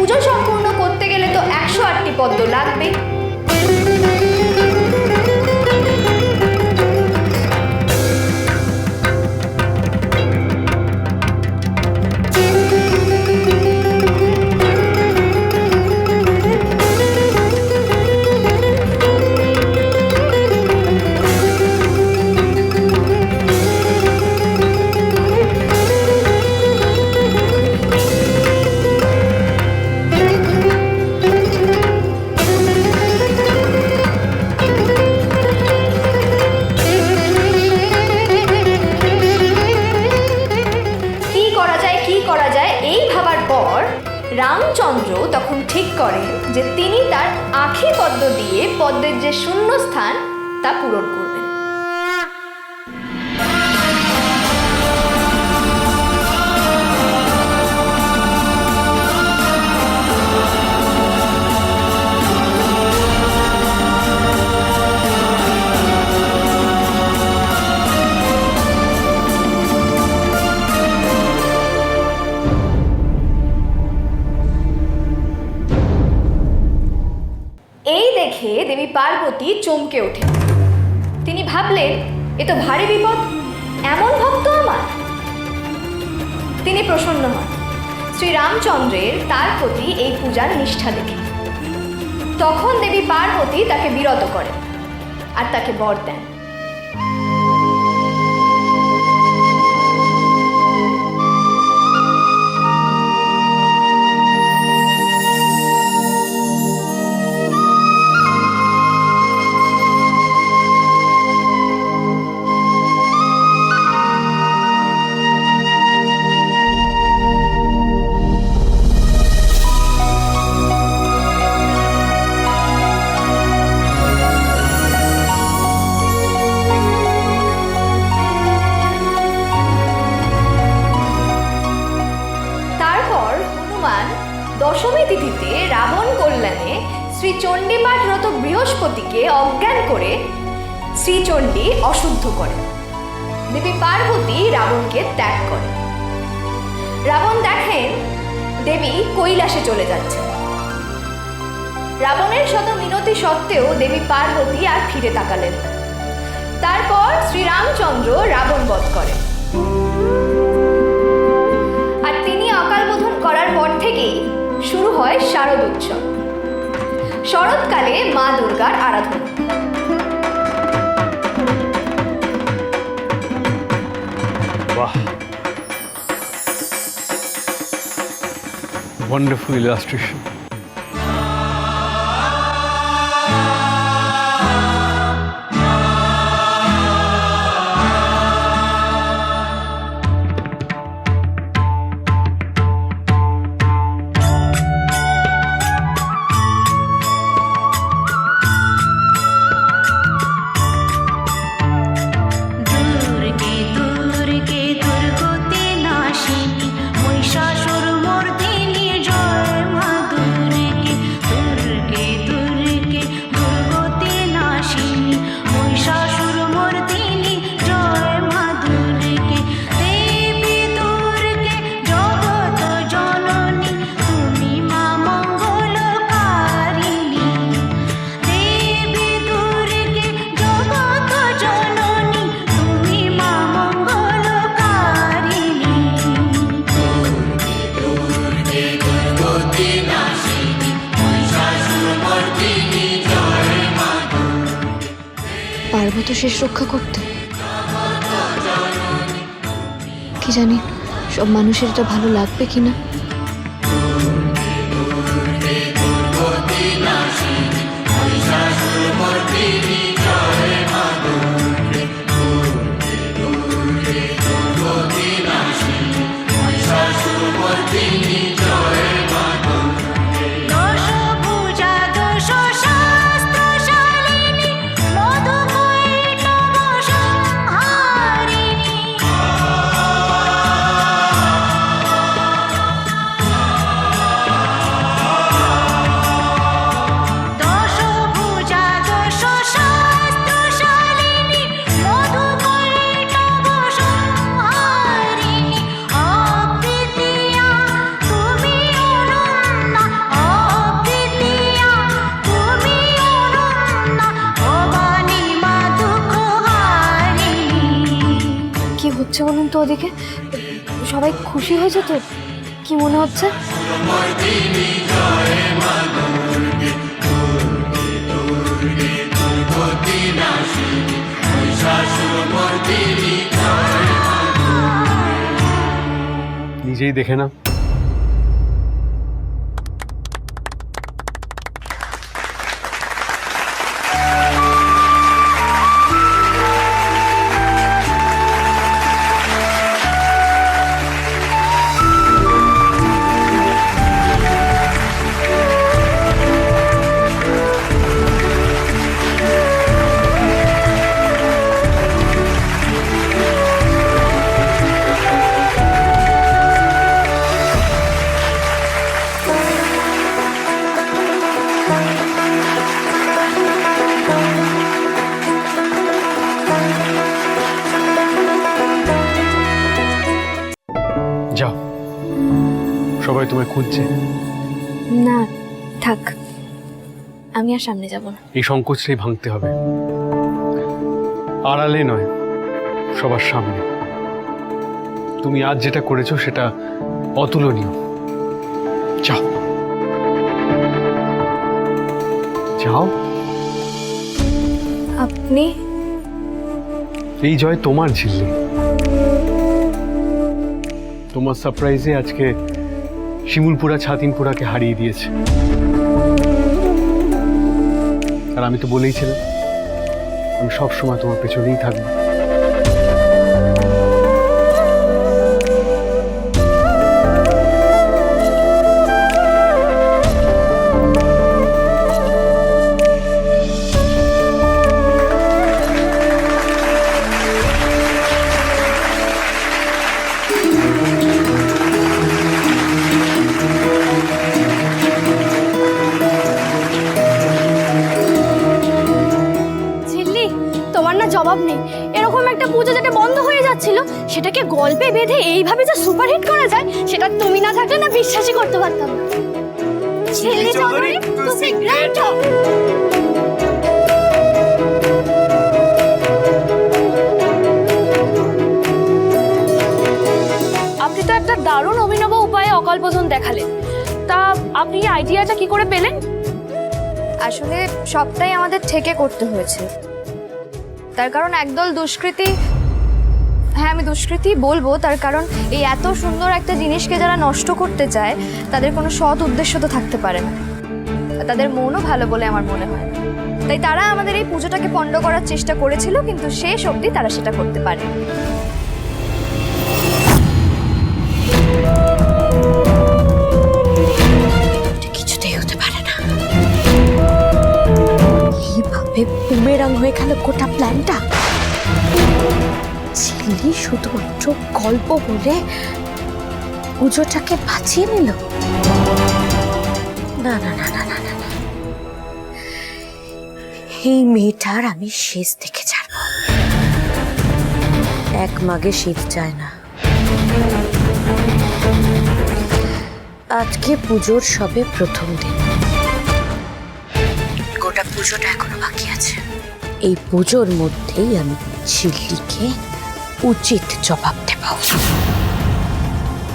পুজো সম্পূর্ণ করতে গেলে তো 108টি পদ্ম লাগবে। রামচন্দ্র তখন ঠিক করেন যে তিনি তার আখি পদ্ম দিয়ে পদ্মের যে শূন্য স্থান তা পূরণ করবেন। এই দেখে দেবী পার্বতী চমকে ওঠেন। তিনি ভাবলেন, এ তো ভারী বিপদ, এমন ভক্ত আমার। তিনি প্রসন্ন হন শ্রীরামচন্দ্রের তার প্রতি এই পূজার নিষ্ঠা দেখে। তখন দেবী পার্বতী তাকে বিরত করেন আর তাকে বর দেন। দশমী তিথিতে রাবণ কল্যাণে শ্রীচণ্ডী পাঠরত বৃহস্পতিকে অজ্ঞান করে শ্রীচণ্ডী অশুদ্ধ করেন। দেবী পার্বতী রাবণকে ত্যাগ করেন। রাবণ দেখেন দেবী কৈলাসে চলে যাচ্ছেন। রাবণের শত মিনতি সত্ত্বেও দেবী পার্বতী আর ফিরে তাকালেন না। তারপর শ্রীরামচন্দ্র রাবণ বধ করেন। আর তিনি অকাল বোধন করার পর থেকেই শুরু হয় শারদ উৎসব। শরৎকালে মা দুর্গার আরাধনা। বাহ, wonderful illustration. পারবো তো শেষ রক্ষা করতে? কি জানি সব মানুষের এটা ভালো লাগবে কিনা। লাগছে বলুন তো ওদিকে? সবাই খুশি হয়েছে তো? কি মনে হচ্ছে? নিজেই দেখে না। যাও, সবাই তোমায় খুঁজছে। না থাক, আমি আর সামনে যাব না। এই সংকোচটাই ভাঙতে হবে, আড়ালে নয়, সবার সামনে। তুমি আজ যেটা করেছো সেটা অতুলনীয়। যাও যাও। আপনি? এই জয় তোমার ঝিল্লি। তোমার সারপ্রাইজে আজকে শিমুলপুরা ছাতিনপুরাকে হারিয়ে দিয়েছে। আর আমি তো বলেইছিলাম আমি সবসময় তোমার পেছনেই থাকবো। তোমার না জবাব নেই। এরকম একটা পুজো যেটা বন্ধ হয়ে যাচ্ছিল সেটাকে গল্পে বেঁধে এইভাবে যে সুপারহিট করা যায় সেটা তুমি না থাকলে না বিশ্বাসই করতে পারতাম না। ঝিল্লি চৌধুরী তুমি গ্রেট। আপনি তো একটা দারুণ অভিনব উপায়ে অকল্পজন দেখালেন। তা আপনি এই আইডিয়াটা কি করে পেলেন? আসলে সবটাই আমাদের থেকে করতে হয়েছে। তার কারণ একদল দুষ্কৃতী, হ্যাঁ আমি দুষ্কৃতী বলবো, তার কারণ এই এত সুন্দর একটা জিনিসকে যারা নষ্ট করতে চায় তাদের কোনো সৎ উদ্দেশ্য তো থাকতে পারে না, আর তাদের মনও ভালো বলে আমার মনে হয় না। তাই তারা আমাদের এই পুজোটাকে পণ্ড করার চেষ্টা করেছিল, কিন্তু শেষ অবধি তারা সেটা করতে পারে। কিছুতেই হতে পারে না। এইভাবে বুমেরাং হয়ে গেল গোটা প্ল্যানটা। ঝিল্লি শুধুমাত্র গল্প বলে পুজোটাকে বাঁচিয়ে নিল। না না না না না না, এই মেয়েটার আমি শেষ দেখে ছাড়ব। এক মাগে শীত চায় না। আজকে পুজোর সবে প্রথম দিন, গোটা পুজোটা এখনো বাকি আছে। এই পুজোর মধ্যেই আমি ঝিল্লিকে উচিত জবাব দেব।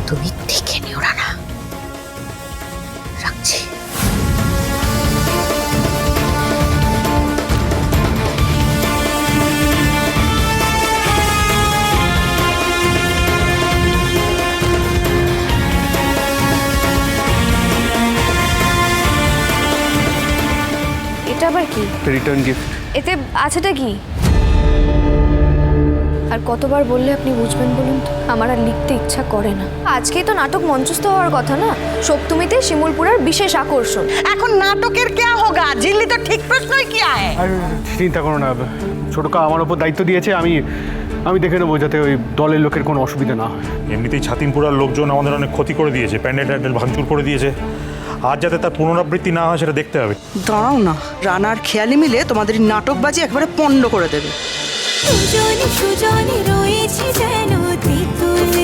তুমি দেখে নিও রানা, রাখছি। এটা আবার কি? Return gift. এতে আছেটা কি? আর কতবার বললে আপনি বুঝবেন বলুন তো? আমার আর লিখতে ইচ্ছা করে না। আজকেই তো নাটক মঞ্চস্থ হওয়ার কথা না, সপ্তমীতে শিমুলপুরার বিশেষ আকর্ষণ। এখন নাটকের क्या होगा? झिल्ली तो ठीक प्रश्न ही किया है। চিন্তা করো না, ছোটকা আমার উপর দায়িত্ব দিয়েছে, আমি দেখে নেবো যাতে ওই দলের লোকের কোনো অসুবিধা না হয়। এমনিতেই ছাতিনপুরার লোকজন আমাদের অনেক ক্ষতি করে দিয়েছে, প্যান্ডেল ট্যান্ডেল ভাঙচুর করে দিয়েছে। আর যাতে তার পুনরাবৃত্তি না হয় সেটা দেখতে হবে। দাঁড়াও না, রানার খেয়ালি মিলে তোমাদের নাটকবাজি একবারে পণ্ড করে দেবে। সুজনে সুজনে রয়েছে যেন তেঁতুল